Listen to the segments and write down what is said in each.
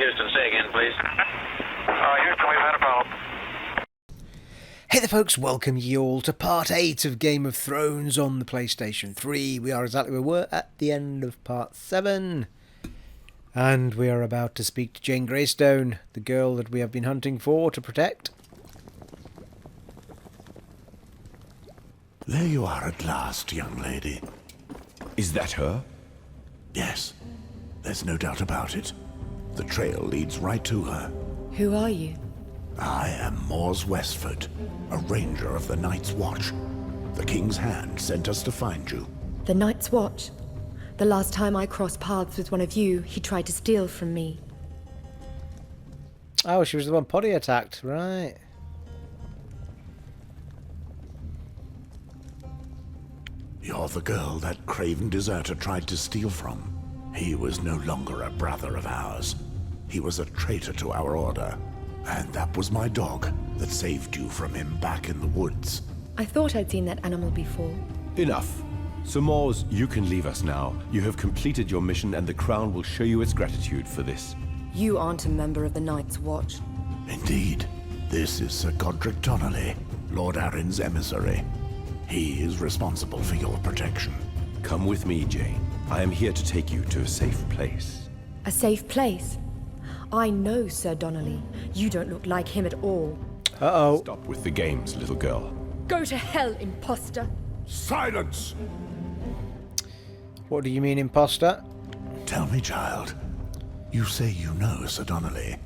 Houston, say again, please. Houston, we've had a problem. Hey there folks, welcome you all to part 8 of Game of Thrones on the PlayStation 3. We are exactly where we were at the end of part 7. And we are about to speak to Jeyne Greystone, the girl that we have been hunting for to protect. There you are at last, young lady. Is that her? Yes, there's no doubt about it. The trail leads right to her. Who are you? I am Mors Westford, a ranger of the Night's Watch. The King's Hand sent us to find you. The Night's Watch? The last time I crossed paths with one of you, he tried to steal from me. Oh, she was the one Poddy attacked, right. You're the girl that craven deserter tried to steal from. He was no longer a brother of ours. He was a traitor to our order. And that was my dog that saved you from him back in the woods. I thought I'd seen that animal before. Enough. Sir Mors, you can leave us now. You have completed your mission and the Crown will show you its gratitude for this. You aren't a member of the Night's Watch. Indeed. This is Sir Godric Donnerly, Lord Arryn's emissary. He is responsible for your protection. Come with me, Jeyne. I am here to take you to a safe place. A safe place? I know Sir Donnerly. You don't look like him at all. Uh-oh. Stop with the games, little girl. Go to hell, imposter! Silence! What do you mean, imposter? Tell me, child. You say you know Sir Donnerly.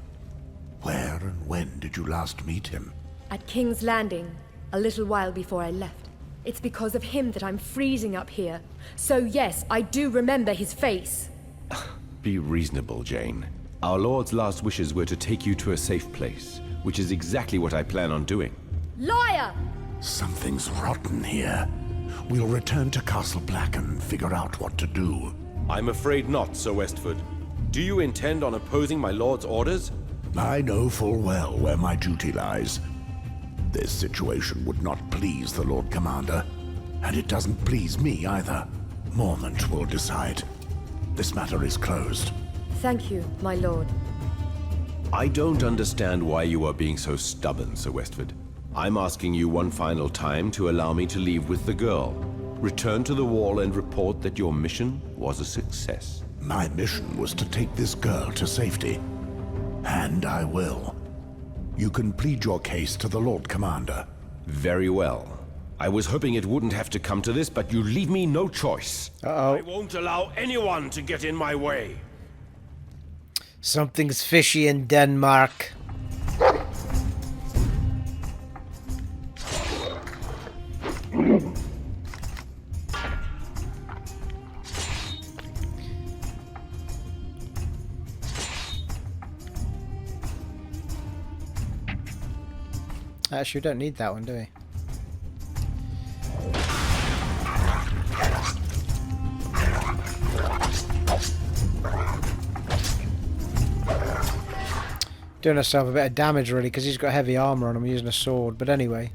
Where and when did you last meet him? At King's Landing, a little while before I left. It's because of him that I'm freezing up here. So yes, I do remember his face. Be reasonable, Jeyne. Our Lord's last wishes were to take you to a safe place, which is exactly what I plan on doing. Liar! Something's rotten here. We'll return to Castle Black and figure out what to do. I'm afraid not, Sir Westford. Do you intend on opposing my Lord's orders? I know full well where my duty lies. This situation would not please the Lord Commander, and it doesn't please me either. Mormont will decide. This matter is closed. Thank you, my lord. I don't understand why you are being so stubborn, Sir Westford. I'm asking you one final time to allow me to leave with the girl. Return to the wall and report that your mission was a success. My mission was to take this girl to safety. And I will. You can plead your case to the Lord Commander. Very well. I was hoping it wouldn't have to come to this, but you leave me no choice. Uh-oh. I won't allow anyone to get in my way. Something's fishy in Denmark. Actually, we don't need that one, do we? Doing ourselves a bit of damage, really, because he's got heavy armor on him using a sword. But anyway.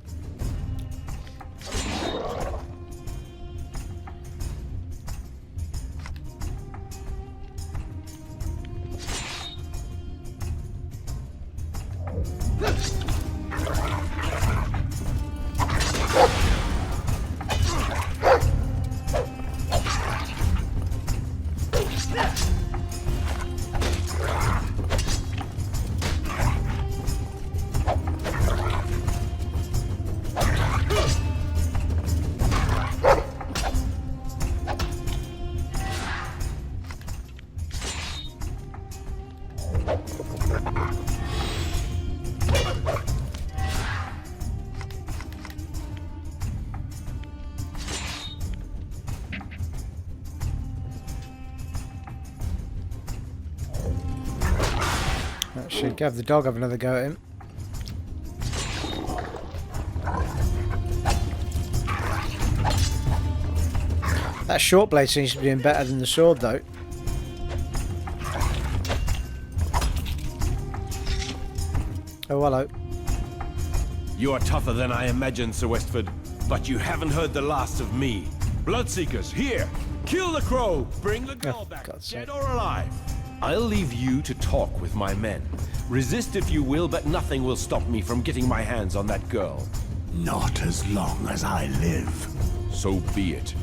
Should have the dog have another go at him. That short blade seems to be doing better than the sword, though. Oh, hello. You are tougher than I imagined, Sir Westford, but you haven't heard the last of me. Bloodseekers, here! Kill the crow! Bring the girl back, God's dead sake. or alive! I'll leave you to talk with my men. Resist if you will, but nothing will stop me from getting my hands on that girl. Not as long as I live. So be it.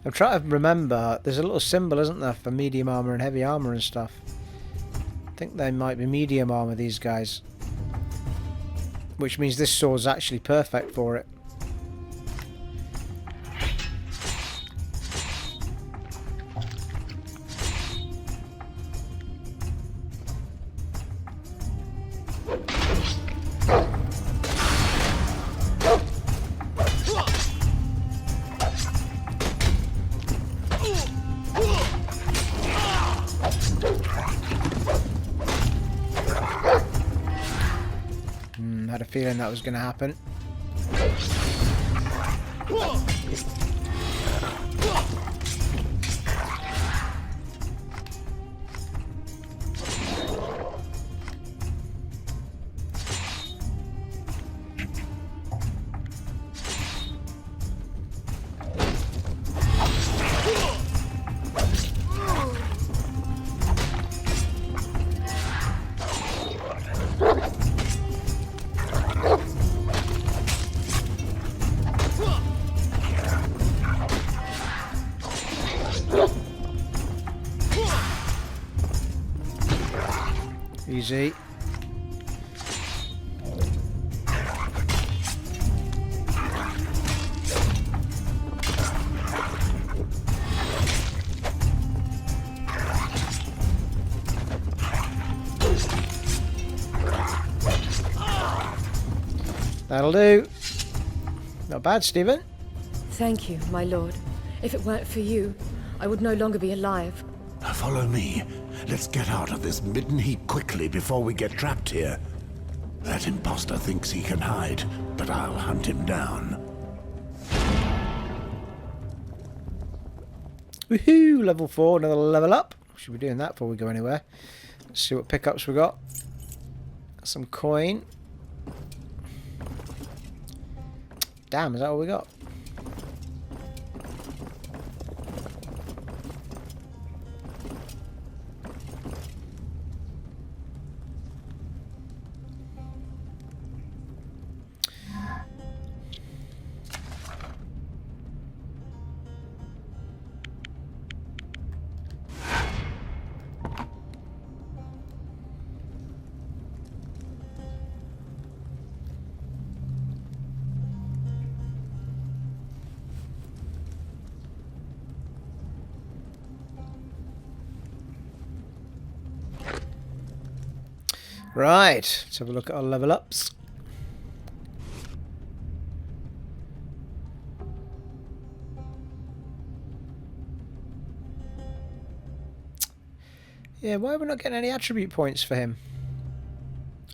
I'm trying to remember, there's a little symbol, isn't there, for medium armor and heavy armor and stuff. I think they might be medium armor, these guys. Which means this sword's actually perfect for it. Had a feeling that was going to happen. Easy. That'll do. Not bad, Stephen. Thank you, my lord. If it weren't for you, I would no longer be alive. Follow me. Let's get out of this midden heap quickly before we get trapped here. That imposter thinks he can hide, but I'll hunt him down. Woohoo! Level 4, another level up. Should be doing that before we go anywhere. Let's see what pickups we got. Some coin. Damn, is that all we got? Right, let's have a look at our level ups. Yeah, why are we not getting any attribute points for him?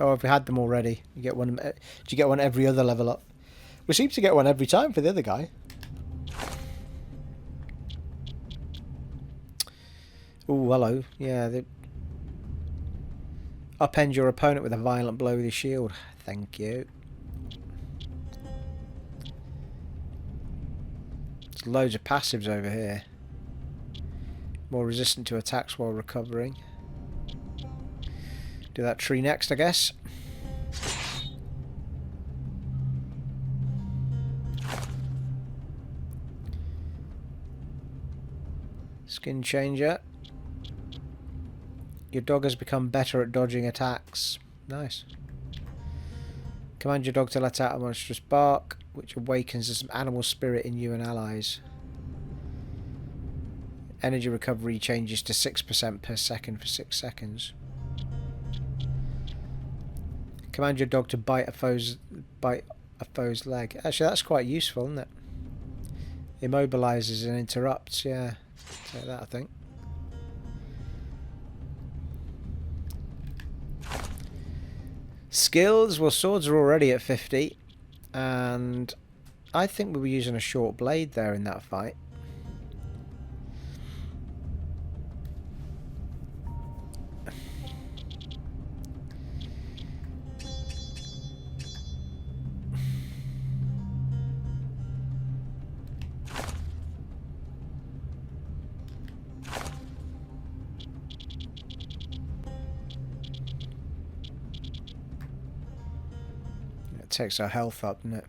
Oh, have we had them already? You get one. Do you get one every other level up? We seem to get one every time for the other guy. Oh, hello. Yeah, they upend your opponent with a violent blow with your shield. Thank you. There's loads of passives over here. More resistant to attacks while recovering. Do that tree next, I guess. Skin changer. Your dog has become better at dodging attacks. Nice. Command your dog to let out a monstrous bark, which awakens some animal spirit in you and allies. Energy recovery changes to 6% per second for 6 seconds. Command your dog to bite a foe's leg. Actually, that's quite useful, isn't it? Immobilizes and interrupts. Yeah, take that, I think. skills. Well, swords are already at 50. And I think we were using a short blade there in that fight. It takes our health up, doesn't it?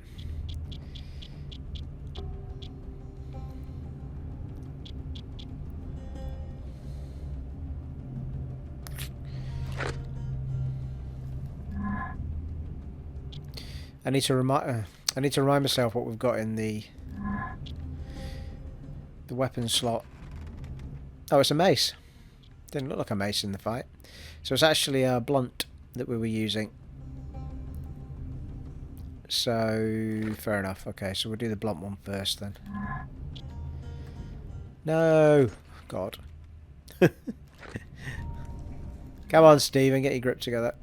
I need to remind myself what we've got in the weapon slot. Oh, it's a mace. Didn't look like a mace in the fight. So it's actually a blunt that we were using. So fair enough. Okay, so we'll do the blunt one first then. No, God. Come on, Stephen, get your grip together.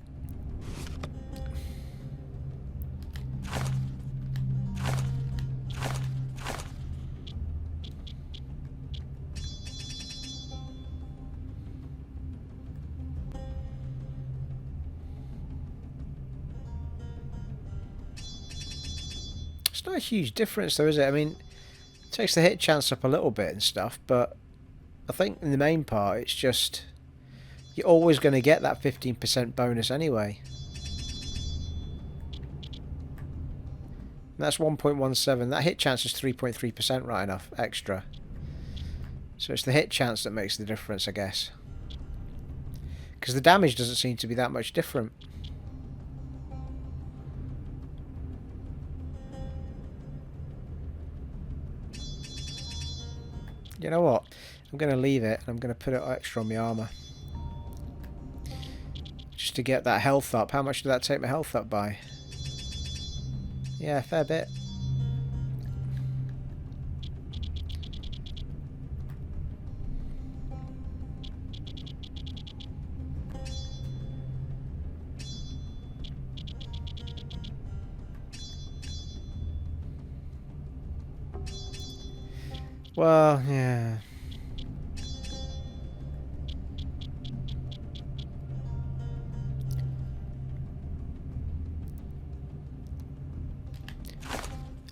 It's not a huge difference though, is it? I mean, it takes the hit chance up a little bit and stuff, but I think in the main part it's just you're always going to get that 15% bonus anyway. And that's 1.17. That hit chance is 3.3% right enough extra. So it's the hit chance that makes the difference, I guess. Because the damage doesn't seem to be that much different. You know what? I'm going to leave it and I'm going to put it extra on my armour. Just to get that health up. How much did that take my health up by? Yeah, a fair bit. Well, yeah.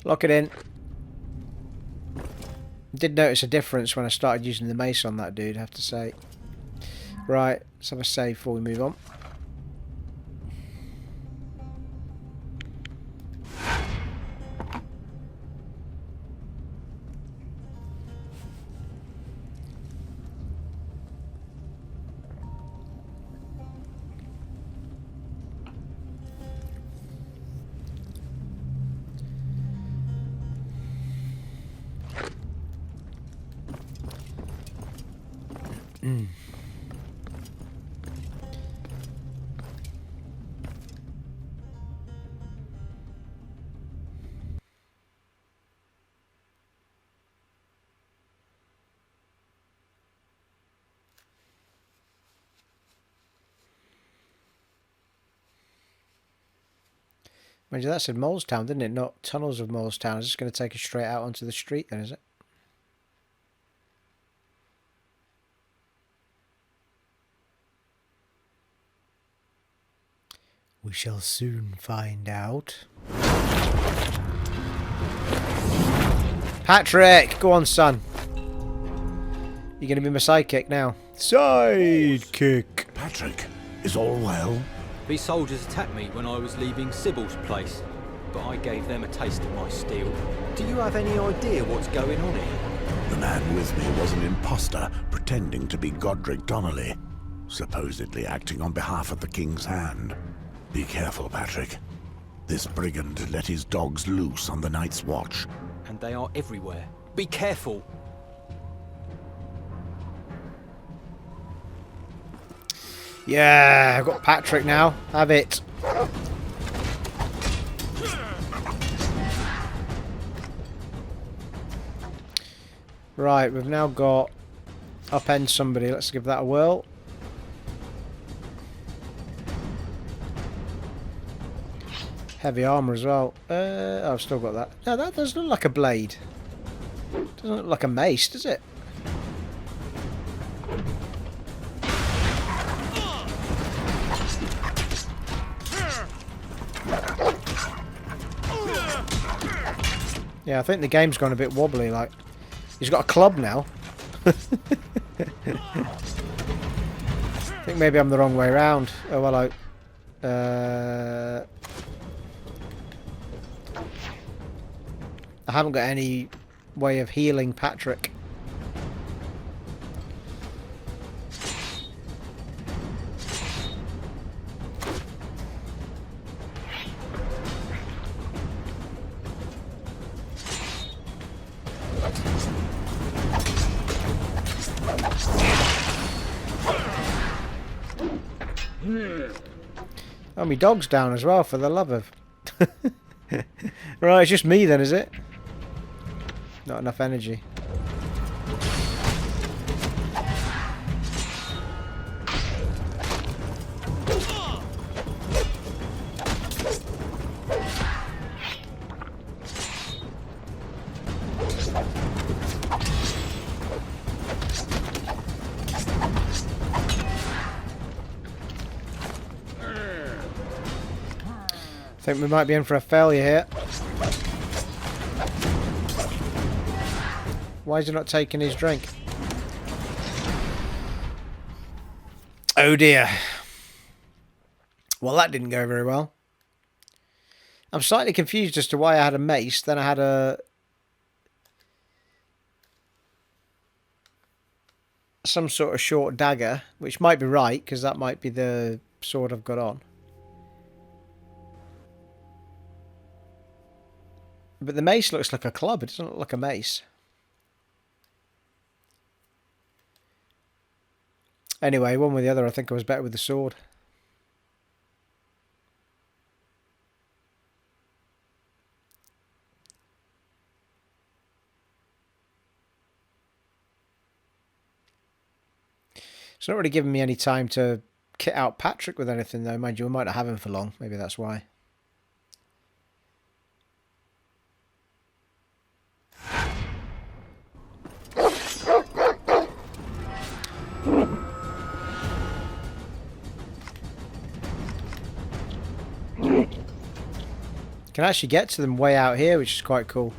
Lock it in. Did notice a difference when I started using the mace on that dude, I have to say. Right, let's have a save before we move on. Mind you, that said Molestown, didn't it? Not Tunnels of Molestown. It's just going to take us straight out onto the street then, is it? We shall soon find out. Patrek! Go on, son. You're going to be my sidekick now. Sidekick! Patrek, is all well? These soldiers attacked me when I was leaving Sybil's place, but I gave them a taste of my steel. Do you have any idea what's going on here? The man with me was an imposter pretending to be Godric Donnerly, supposedly acting on behalf of the King's Hand. Be careful, Patrek. This brigand let his dogs loose on the Night's Watch. And they are everywhere. Be careful! Yeah, I've got Patrek now. Have it. Right, we've now got upend somebody. Let's give that a whirl. Heavy armour as well. I've still got that. No, that doesn't look like a blade. Doesn't look like a mace, does it? Yeah, I think the game's gone a bit wobbly, like... He's got a club now. I think maybe I'm the wrong way around. Oh, well, I haven't got any way of healing Patrek. Oh, my dog's down as well, for the love of... Right, it's just me then, is it? Not enough energy. I think we might be in for a failure here. Why is he not taking his drink? Oh dear. Well, that didn't go very well. I'm slightly confused as to why I had a mace, then I had a... some sort of short dagger, which might be right, because that might be the sword I've got on. But the mace looks like a club, it doesn't look like a mace. Anyway, one with the other, I think I was better with the sword. It's not really giving me any time to kit out Patrek with anything, though. Mind you, I might not have him for long. Maybe that's why. Can actually get to them way out here, which is quite cool.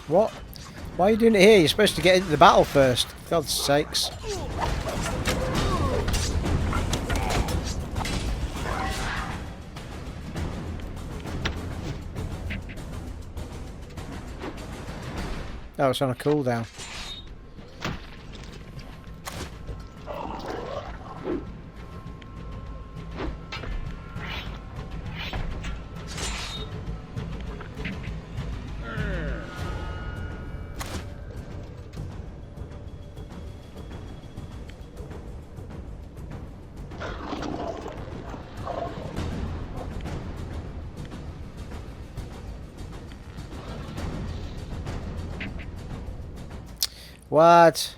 What? Why are you doing it here? You're supposed to get into the battle first. For God's sakes. Oh, it's on a cooldown. What?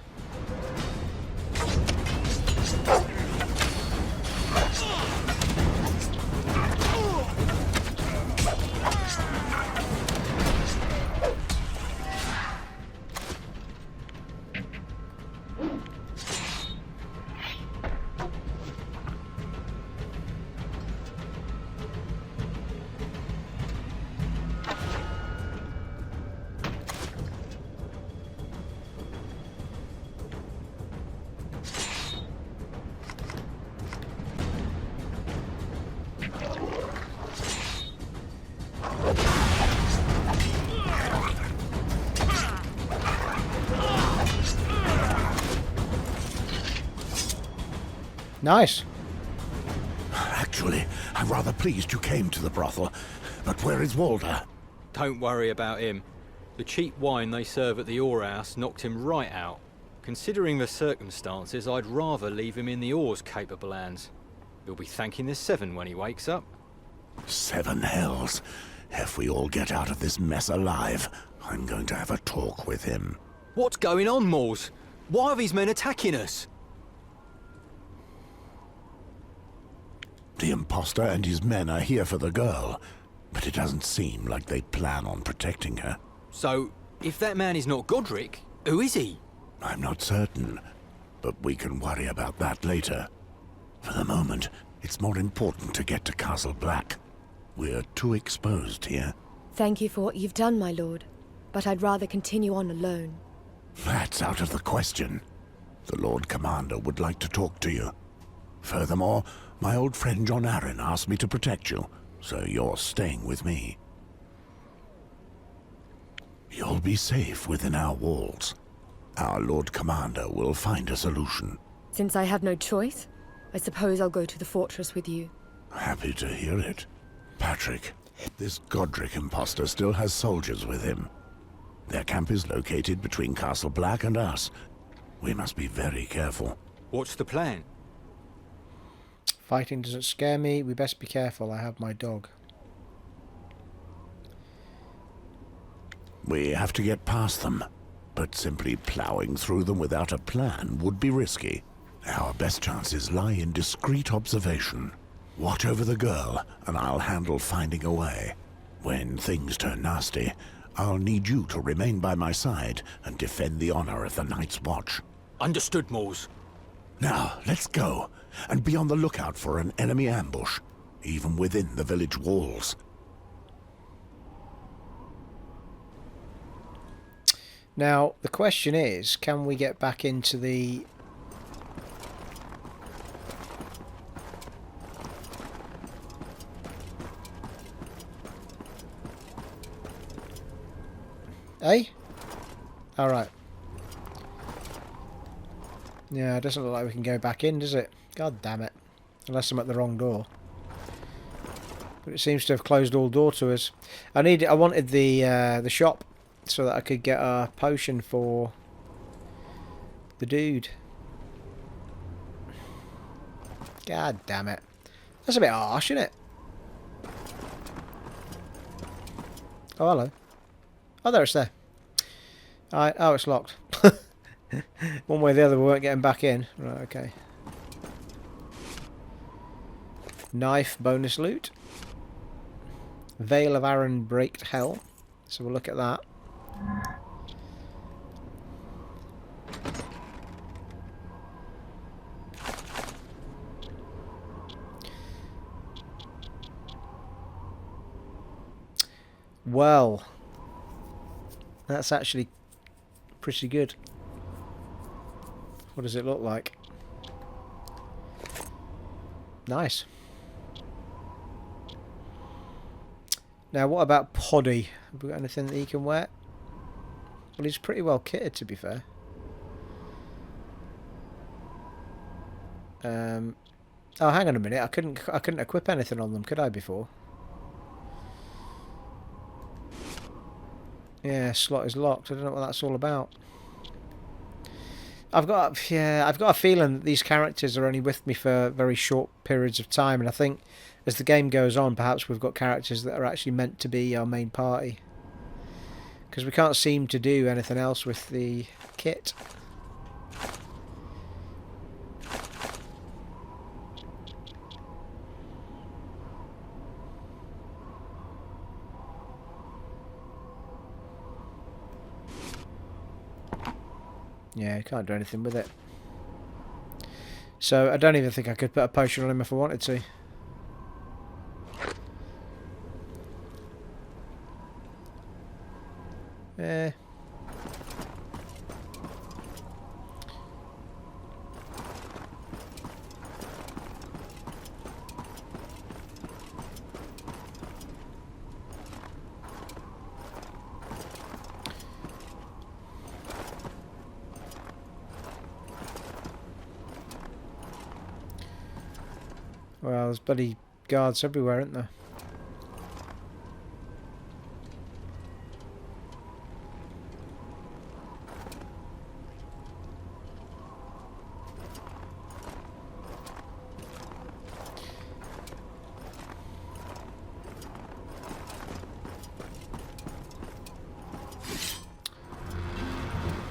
Nice. Actually, I'm rather pleased you came to the brothel. But where is Walder? Don't worry about him. The cheap wine they serve at the Oarhouse knocked him right out. Considering the circumstances, I'd rather leave him in the Oar's capable hands. He'll be thanking the Seven when he wakes up. 7 hells. If we all get out of this mess alive, I'm going to have a talk with him. What's going on, Mors? Why are these men attacking us? The imposter and his men are here for the girl, but it doesn't seem like they plan on protecting her. So, if that man is not Godric, who is he? I'm not certain, but we can worry about that later. For the moment, it's more important to get to Castle Black. We're too exposed here. Thank you for what you've done, my lord. But I'd rather continue on alone. That's out of the question. The Lord Commander would like to talk to you. Furthermore, my old friend John Arryn asked me to protect you, so you're staying with me. You'll be safe within our walls. Our Lord Commander will find a solution. Since I have no choice, I suppose I'll go to the fortress with you. Happy to hear it. Patrek, this Godric imposter still has soldiers with him. Their camp is located between Castle Black and us. We must be very careful. What's the plan? Fighting doesn't scare me. We best be careful. I have my dog. We have to get past them, but simply plowing through them without a plan would be risky. Our best chances lie in discreet observation. Watch over the girl, and I'll handle finding a way. When things turn nasty, I'll need you to remain by my side and defend the honor of the Night's Watch. Understood, Mors. Now, let's go, and be on the lookout for an enemy ambush, even within the village walls. Now, the question is, can we get back into the... Eh? Alright. Yeah, it doesn't look like we can go back in, does it? God damn it. Unless I'm at the wrong door. But it seems to have closed all door to us. I wanted the shop so that I could get a potion for the dude. God damn it. That's a bit harsh, isn't it? Oh, hello. Oh, there it's there. Alright, oh, it's locked. One way or the other, we weren't getting back in. Right, okay. Knife bonus loot. Veil of Aaron Braked Hell. So we'll look at that. Well, that's actually pretty good. What does it look like? Nice. Now, what about Poddy? Have we got anything that he can wear? Well, he's pretty well kitted, to be fair. Oh, hang on a minute. I couldn't equip anything on them, could I, before? Yeah, slot is locked. I don't know what that's all about. I've got a feeling that these characters are only with me for very short periods of time, and I think as the game goes on, perhaps we've got characters that are actually meant to be our main party. Because we can't seem to do anything else with the kit. Yeah, can't do anything with it. So I don't even think I could put a potion on him if I wanted to. Eh. Well, there's bloody guards everywhere, aren't there?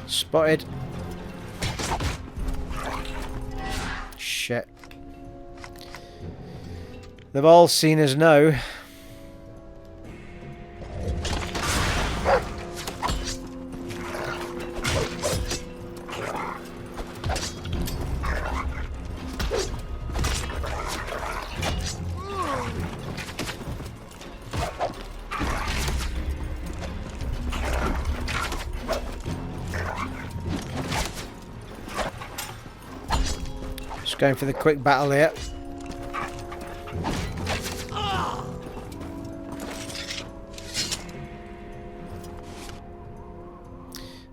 Spotted. Shit. They've all seen us now. Just going for the quick battle here.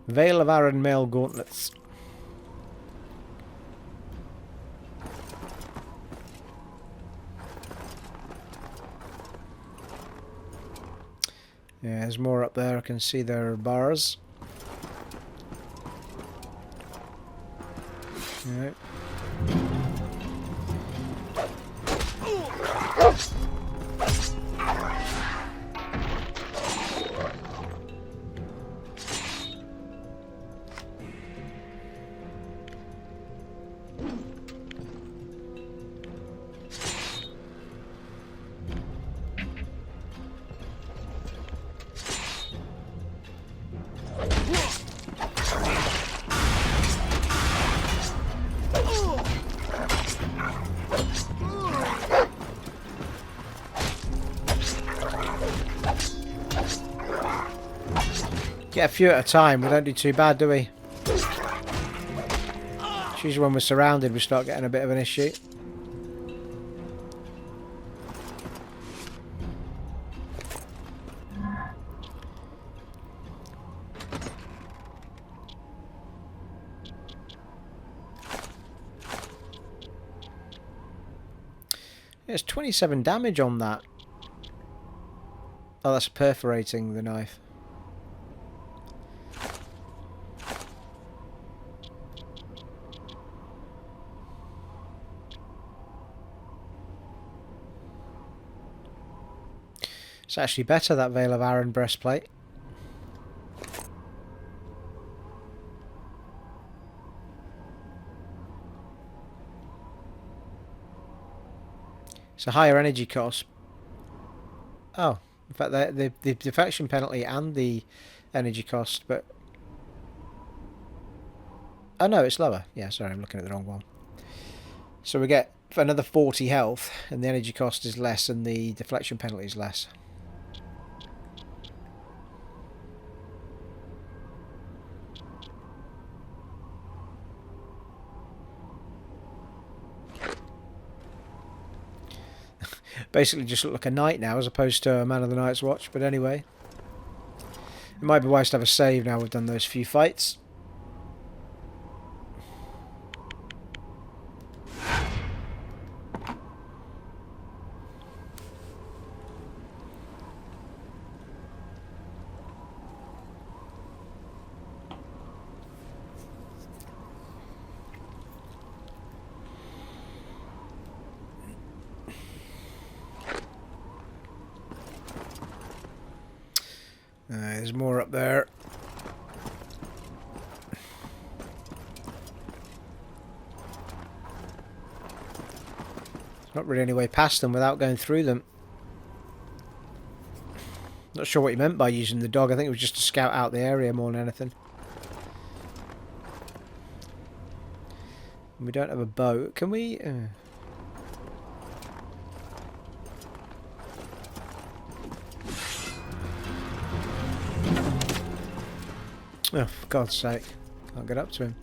Veil of Aaron mail gauntlets. Yeah, there's more up there. I can see there are bars. Right. Get a few at a time, we don't do too bad, do we? It's usually when we're surrounded we start getting a bit of an issue. There's 27 damage on that. Oh, that's perforating the knife. It's actually better, that Veil of Aaron breastplate. It's a higher energy cost. Oh, in fact, the deflection penalty and the energy cost, but... Oh no, it's lower. Yeah, sorry, I'm looking at the wrong one. So we get another 40 health, and the energy cost is less, and the deflection penalty is less. Basically just look like a knight now as opposed to a Man of the Night's Watch, but anyway. It might be wise to have a save now we've done those few fights. There's more up there. Not really any way past them without going through them. Not sure what he meant by using the dog. I think it was just to scout out the area more than anything. We don't have a boat. Can we... Oh, for God's sake. Can't get up to him.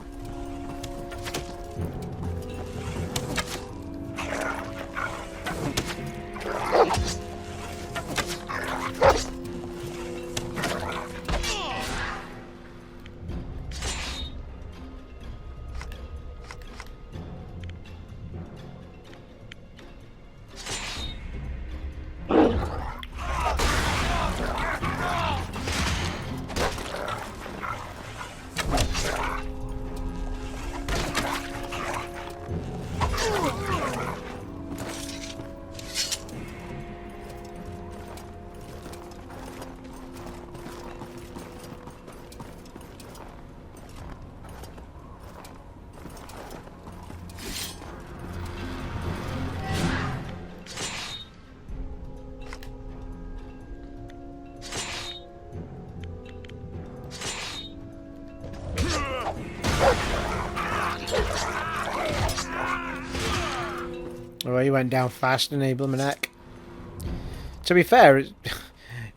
Oh, he went down fast, didn't he, Blummeneck? To be fair, it's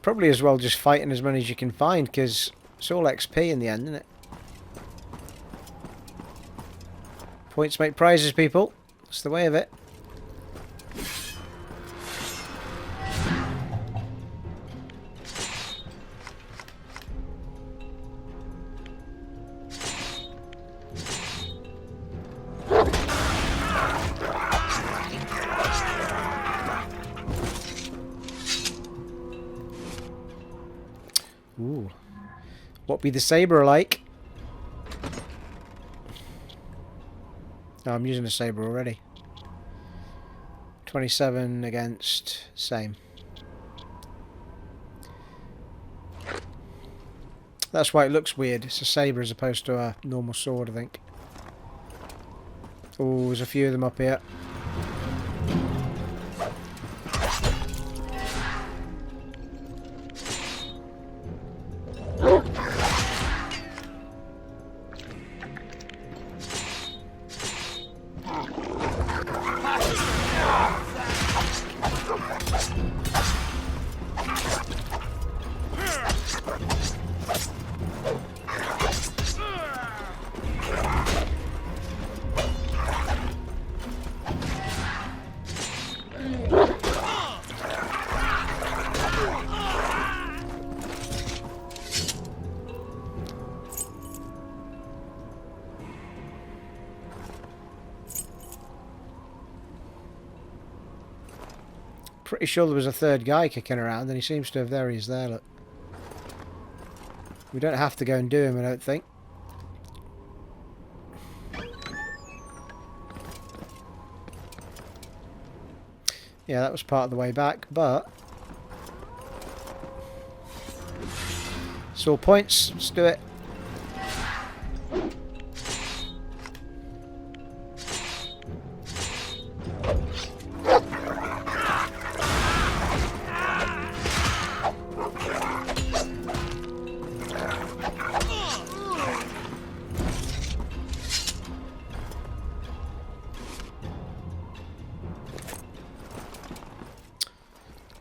probably as well just fighting as many as you can find, because it's all XP in the end, isn't it? Points make prizes, people. That's the way of it. Ooh. What be the saber like? Oh, I'm using a saber already. 27 against same. That's why it looks weird. It's a saber as opposed to a normal sword, I think. Oh, there's a few of them up here. Pretty sure there was a third guy kicking around, and he seems to have... There he is there, look. We don't have to go and do him, I don't think. Yeah, that was part of the way back, but... It's all points. Let's do it.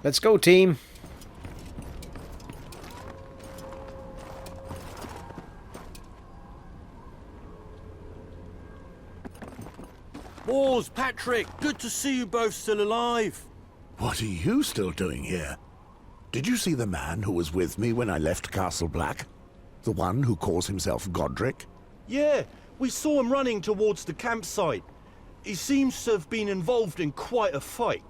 Let's go, team. Wars, Patrek, good to see you both still alive. What are you still doing here? Did you see the man who was with me when I left Castle Black? The one who calls himself Godric? Yeah, we saw him running towards the campsite. He seems to have been involved in quite a fight.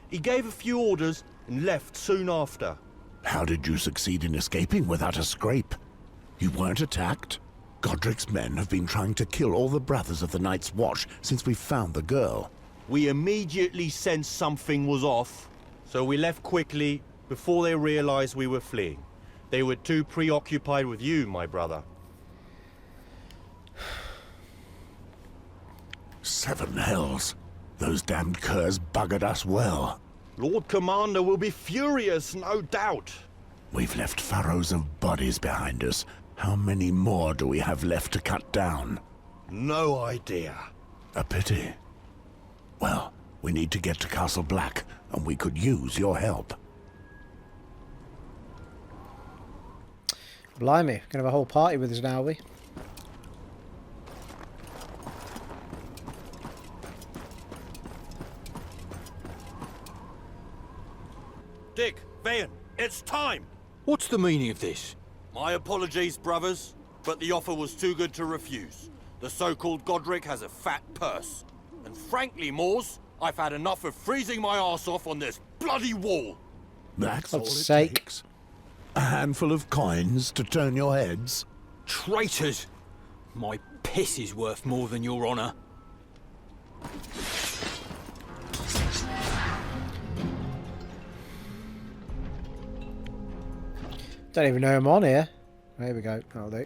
He gave a few orders and left soon after. How did you succeed in escaping without a scrape? You weren't attacked? Godric's men have been trying to kill all the brothers of the Night's Watch since we found the girl. We immediately sensed something was off, so we left quickly before they realized we were fleeing. They were too preoccupied with you, my brother. 7 hells. Those damned curs buggered us well. Lord Commander will be furious, no doubt. We've left furrows of bodies behind us. How many more do we have left to cut down? No idea. A pity. Well, we need to get to Castle Black, and we could use your help. Blimey, we're gonna have a whole party with us now, are we? Dick, Vayan, it's time! What's the meaning of this? My apologies, brothers, but the offer was too good to refuse. The so-called Godric has a fat purse. And frankly, Moors, I've had enough of freezing my arse off on this bloody wall. That's all it God's sake. takes. A handful of coins to turn your heads. Traitors! My piss is worth more than your honour. Don't even know I'm on here. There we go. That'll do.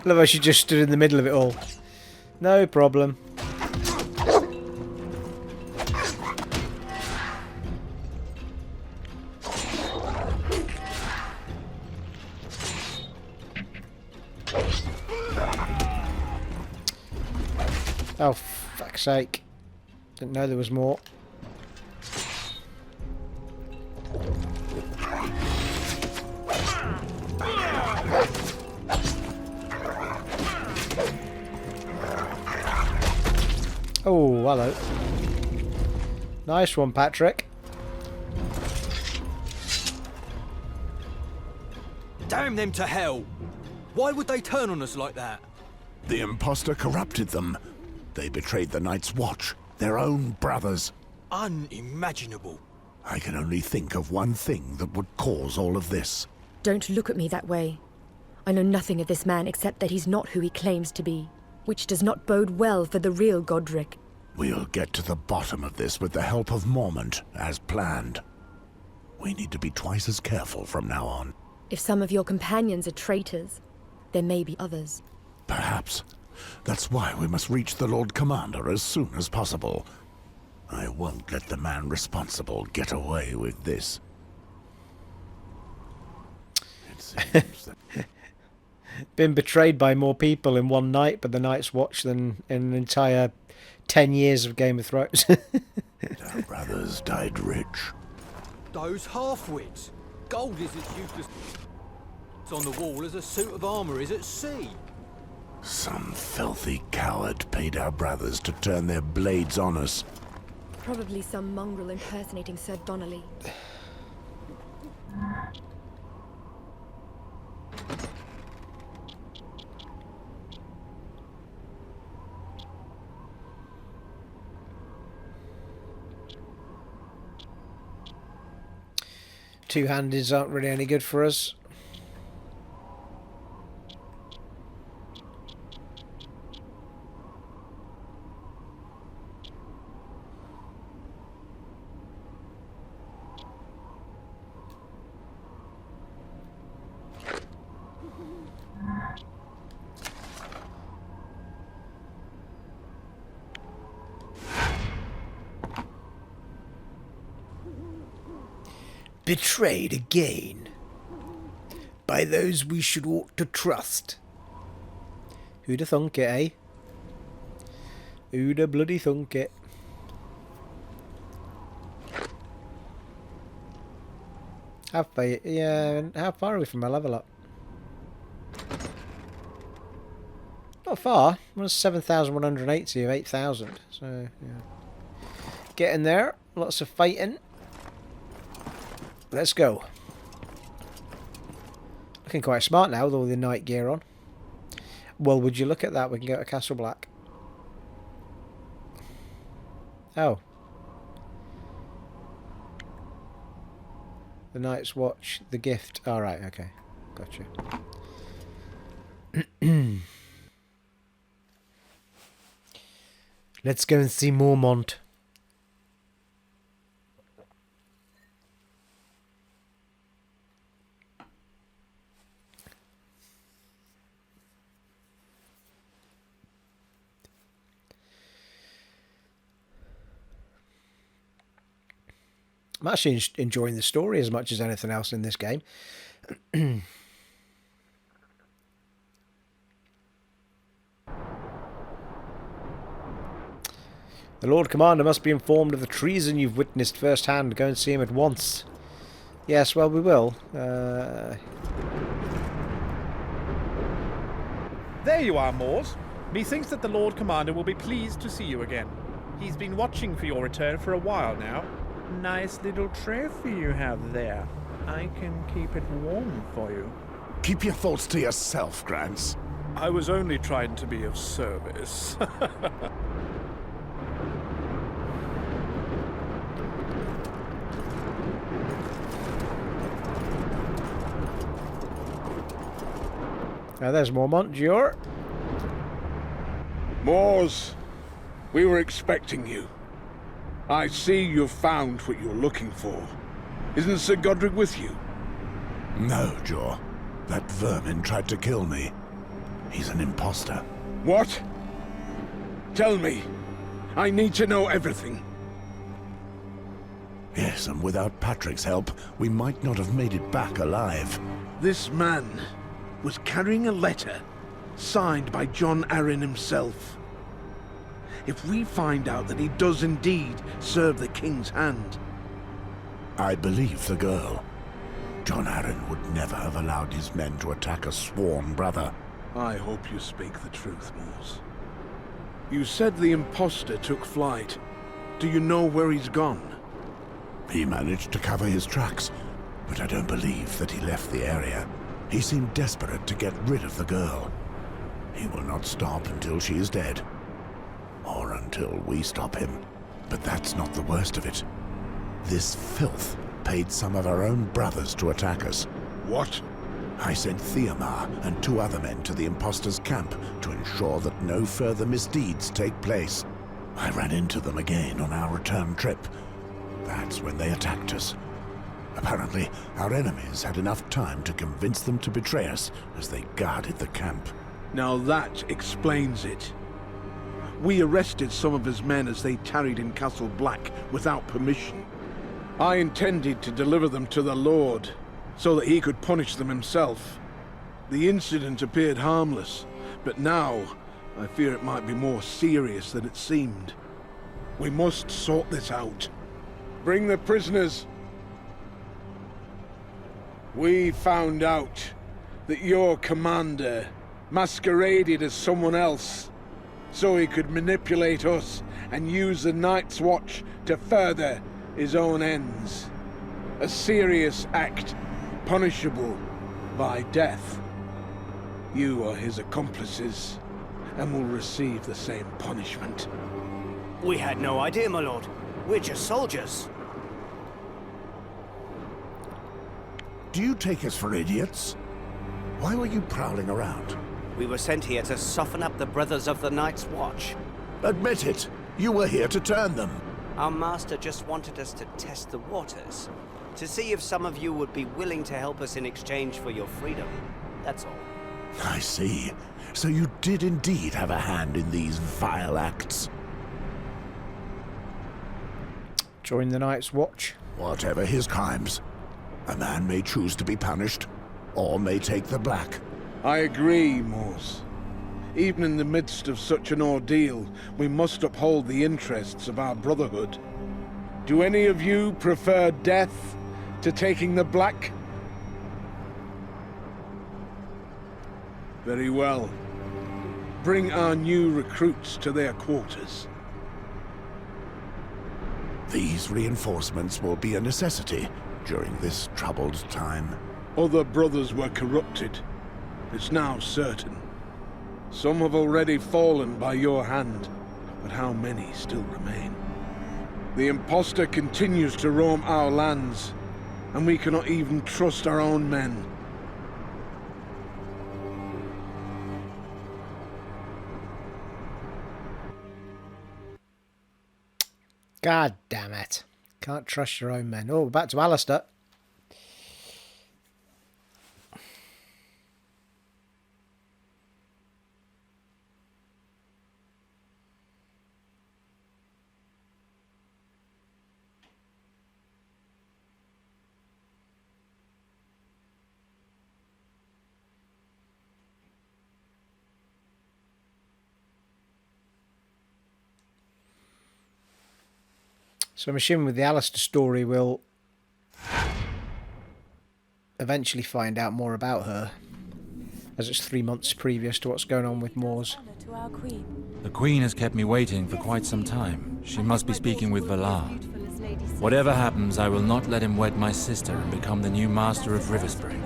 Love how she just stood in the middle of it all. No problem. Oh, fuck's sake. Didn't know there was more. Oh, hello. Nice one, Patrek. Damn them to hell! Why would they turn on us like that? The imposter corrupted them. They betrayed the Night's Watch, their own brothers. Unimaginable. I can only think of one thing that would cause all of this. Don't look at me that way. I know nothing of this man except that he's not who he claims to be, which does not bode well for the real Godric. We'll get to the bottom of this with the help of Mormont, as planned. We need to be twice as careful from now on. If some of your companions are traitors, there may be others. Perhaps. That's why we must reach the Lord Commander as soon as possible. I won't let the man responsible get away with this. It seems that... Been betrayed by more people in one night by the Night's Watch than in an entire 10 years of Game of Thrones. Our brothers died rich. Those half-wits. Gold is as useless on the wall as a suit of armour is at sea. Some filthy coward paid our brothers to turn their blades on us. Probably some mongrel impersonating Sir Donnerly. Two-handeds aren't really any good for us. Betrayed again by those we should ought to trust. Who'd have thunk it, eh? Who'd have bloody thunk it? How far are we from a level up? Not far. We're 7,180 of 8,000. So yeah, getting there. Lots of fighting. Let's go. Looking quite smart now with all the night gear on. Well, would you look at that? We can go to Castle Black. Oh. The Night's Watch, the gift. Alright, okay. Gotcha. Let's go and see Mormont. I'm actually enjoying the story as much as anything else in this game. The Lord Commander must be informed of the treason you've witnessed firsthand. Go and see him at once. Yes, well, we will. There you are, Mors. Methinks that the Lord Commander will be pleased to see you again. He's been watching for your return for a while now. Nice little trophy you have there. I can keep it warm for you. Keep your thoughts to yourself, Grance. I was only trying to be of service. Now there's Mormont, Jeor. Mors, we were expecting you. I see you've found what you're looking for. Isn't Sir Godric with you? No, Jeor. That vermin tried to kill me. He's an imposter. What? Tell me. I need to know everything. Yes, and without Patrek's help, we might not have made it back alive. This man was carrying a letter signed by Jon Arryn himself. If we find out that he does indeed serve the King's hand... I believe the girl. Jon Arryn would never have allowed his men to attack a sworn brother. I hope you speak the truth, Mors. You said the imposter took flight. Do you know where he's gone? He managed to cover his tracks, but I don't believe that he left the area. He seemed desperate to get rid of the girl. He will not stop until she is dead. Or until we stop him. But that's not the worst of it. This filth paid some of our own brothers to attack us. What? I sent Theomar and 2 other men to the imposter's camp to ensure that no further misdeeds take place. I ran into them again on our return trip. That's when they attacked us. Apparently, our enemies had enough time to convince them to betray us as they guarded the camp. Now that explains it. We arrested some of his men as they tarried in Castle Black without permission. I intended to deliver them to the Lord, so that he could punish them himself. The incident appeared harmless, but now I fear it might be more serious than it seemed. We must sort this out. Bring the prisoners. We found out that your commander masqueraded as someone else, so he could manipulate us and use the Night's Watch to further his own ends. A serious act, punishable by death. You are his accomplices, and will receive the same punishment. We had no idea, my lord. We're just soldiers. Do you take us for idiots? Why were you prowling around? We were sent here to soften up the brothers of the Night's Watch. Admit it! You were here to turn them! Our master just wanted us to test the waters, to see if some of you would be willing to help us in exchange for your freedom. That's all. I see. So you did indeed have a hand in these vile acts. Join the Night's Watch. Whatever his crimes, a man may choose to be punished, or may take the black. I agree, Mors. Even in the midst of such an ordeal, we must uphold the interests of our brotherhood. Do any of you prefer death to taking the black? Very well. Bring our new recruits to their quarters. These reinforcements will be a necessity during this troubled time. Other brothers were corrupted. It's now certain. Some have already fallen by your hand, but how many still remain? The imposter continues to roam our lands, and we cannot even trust our own men. God damn it. Can't trust your own men. Oh, back to Alester. So I'm assuming with the Alester story we'll eventually find out more about her, as it's 3 months previous to what's going on with Mors. The Queen has kept me waiting for quite some time. She must be speaking with Valar. Whatever happens, I will not let him wed my sister and become the new master of Riverspring.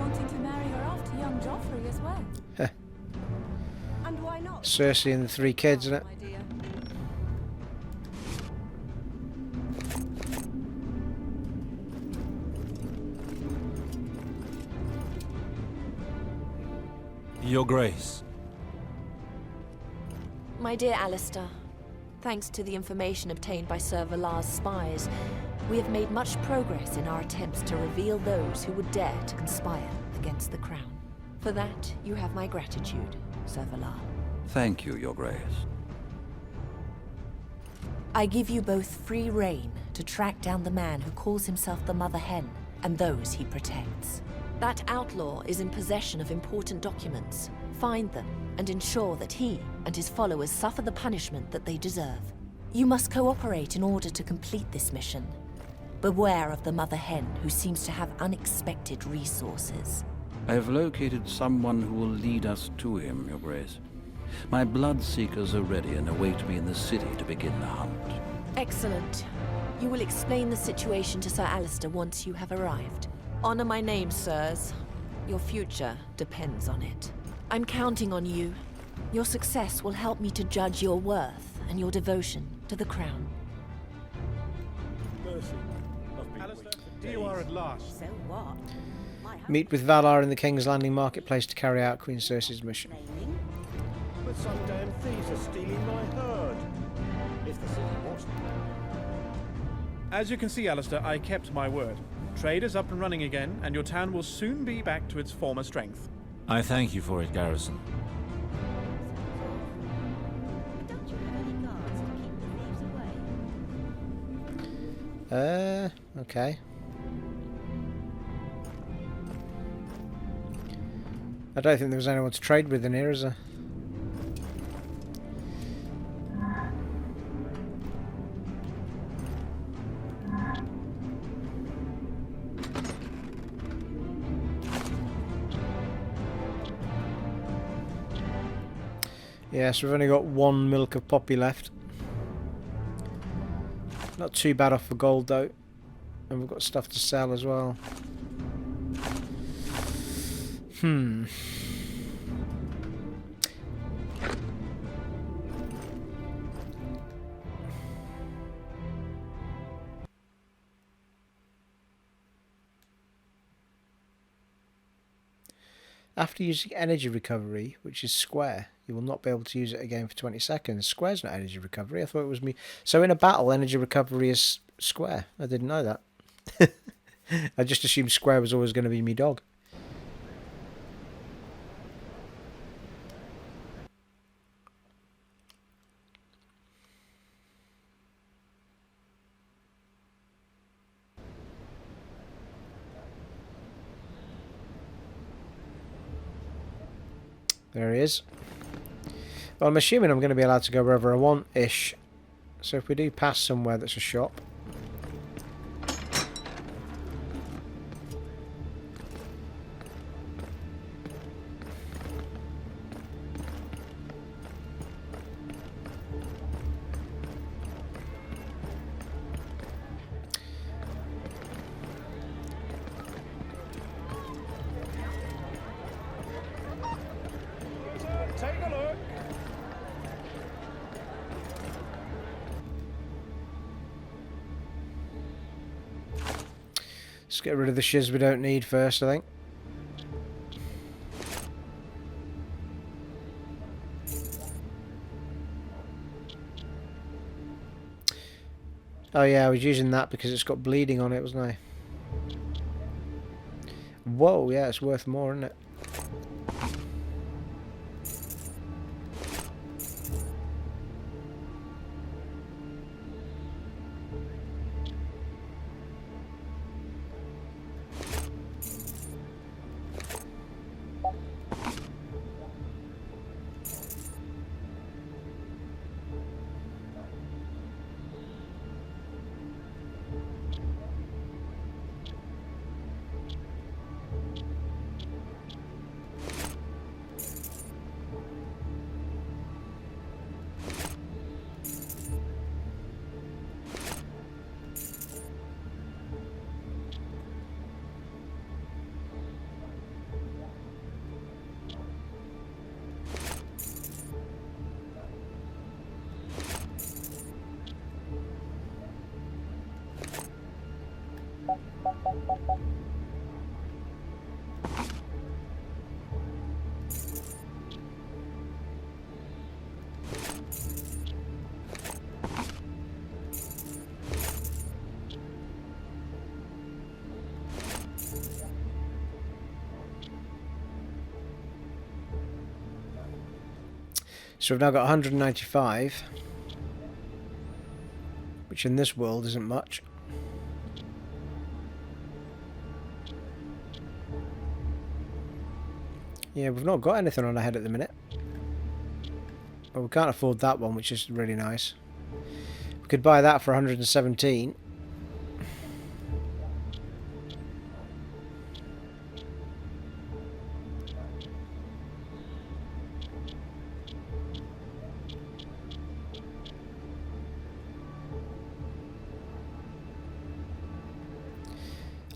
Cercei and the 3 kids, isn't it? Your Grace. My dear Alester, thanks to the information obtained by Sir Valar's spies, we have made much progress in our attempts to reveal those who would dare to conspire against the crown. For that, you have my gratitude. Sir Valar. Thank you, Your Grace. I give you both free rein to track down the man who calls himself the Mother Hen and those he protects. That outlaw is in possession of important documents. Find them and ensure that he and his followers suffer the punishment that they deserve. You must cooperate in order to complete this mission. Beware of the Mother Hen, who seems to have unexpected resources. I have located someone who will lead us to him, Your Grace. My blood-seekers are ready and await me in the city to begin the hunt. Excellent. You will explain the situation to Sir Alester once you have arrived. Honor my name, sirs. Your future depends on it. I'm counting on you. Your success will help me to judge your worth and your devotion to the crown. Alester, here you are at last. So what? Meet with Valar in the King's Landing marketplace to carry out Queen Cercei's mission. But some damn thieves are stealing my herd. If the city was... As you can see, Alester, I kept my word. Trade is up and running again, and your town will soon be back to its former strength. I thank you for it, Garrison. Don't you have any guards to keep the thieves away? Okay. I don't think there was anyone to trade with in here, is there? Yes, we've only got one milk of poppy left. Not too bad off for gold though. And we've got stuff to sell as well. After using energy recovery, which is square, you will not be able to use it again for 20 seconds. Square's not energy recovery. I thought it was me. So in a battle, energy recovery is square. I didn't know that. I just assumed square was always going to be me dog. There he is. Well, I'm assuming I'm going to be allowed to go wherever I want-ish. So if we do pass somewhere that's a shop... Take a look. Let's get rid of the shiz we don't need first, I think. Oh yeah, I was using that because it's got bleeding on it, wasn't I? Whoa, yeah, it's worth more, isn't it? So we've now got 195, which in this world isn't much. Yeah, we've not got anything on our head at the minute. But we can't afford that one, which is really nice. We could buy that for 117.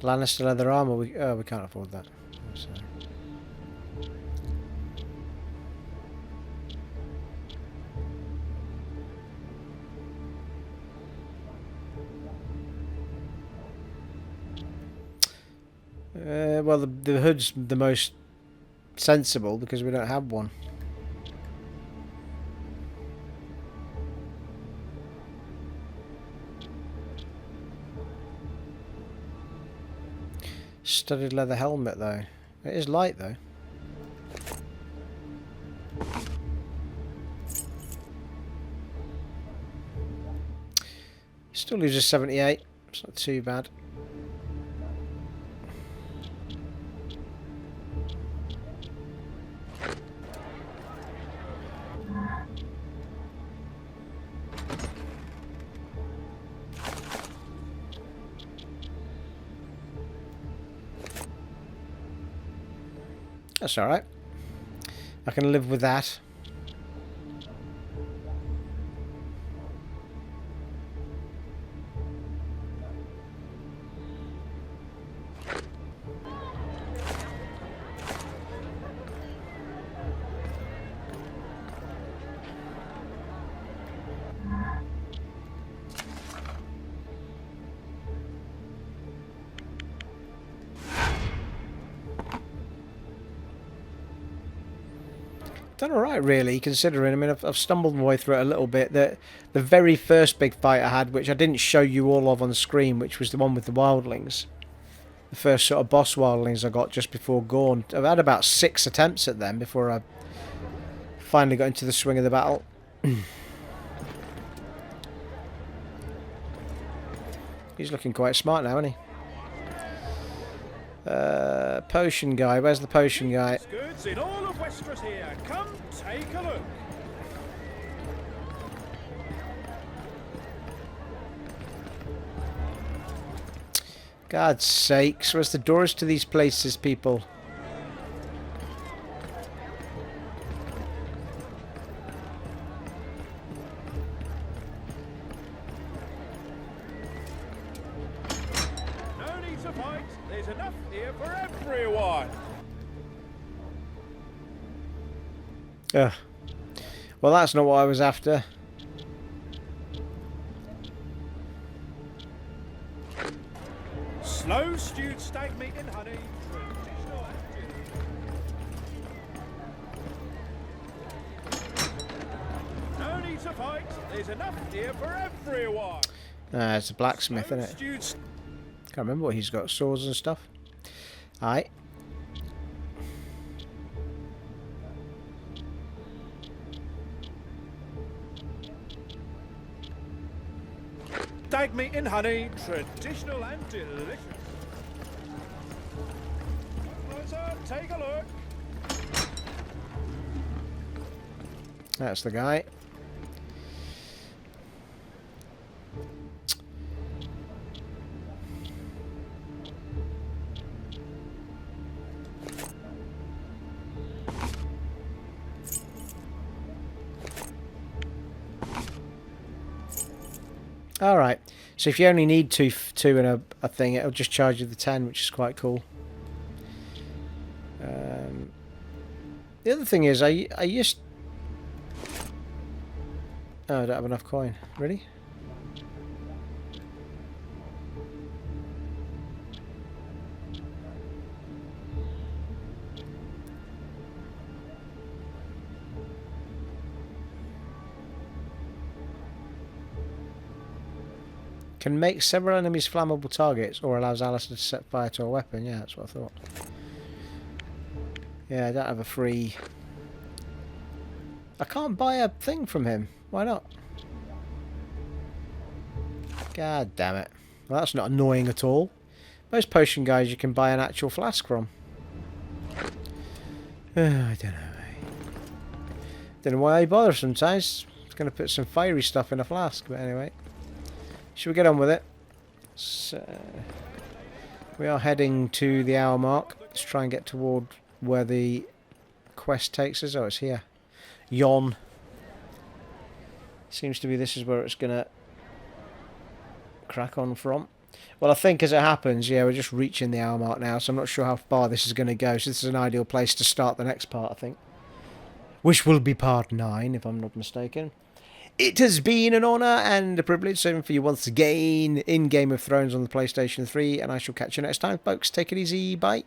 Lannister leather armor, we can't afford that. So. Well, the hood's the most sensible because we don't have one. Studded leather helmet, though. It is light, though. Still loses 78. It's not too bad. That's alright. I can live with that. Done alright, really, considering. I mean, I've stumbled my way through it a little bit. The very first big fight I had, which I didn't show you all of on screen, which was the one with the wildlings. The first sort of boss wildlings I got just before Gorn. I've had about 6 attempts at them before I finally got into the swing of the battle. He's looking quite smart now, isn't he? Potion guy. Where's the potion guy? Goods in all of Westeros here. Come take a look. God's sakes, where's the doors to these places, people? No need to fight. There's enough here for everyone. Ugh. Well, that's not what I was after. Slow stewed stag meat and honey. Traditional and no need to fight. There's enough here for everyone. It's a blacksmith, isn't it? Can't remember what he's got. Swords and stuff. Aye. Stag meat and honey, traditional and delicious. Closer, take a look. That's the guy. Alright, so if you only need two in a thing, it'll just charge you the 10, which is quite cool. The other thing is, I used... Oh, I don't have enough coin. Really? Can make several enemies flammable targets or allows Alester to set fire to a weapon. Yeah, that's what I thought. Yeah, I don't have a free... I can't buy a thing from him. Why not? God damn it. Well, that's not annoying at all. Most potion guys you can buy an actual flask from. I don't know. Don't know why I bother sometimes. I was going to put some fiery stuff in a flask, but anyway. Should we get on with it? So, we are heading to the hour mark. Let's try and get toward where the quest takes us. Oh, it's here. Yohn. Seems to be this is where it's going to crack on from. Well, I think as it happens, yeah, we're just reaching the hour mark now, so I'm not sure how far this is going to go. So this is an ideal place to start the next part, I think. Which will be part 9, if I'm not mistaken. It has been an honour and a privilege serving for you once again in Game of Thrones on the PlayStation 3, and I shall catch you next time, folks. Take it easy. Bye.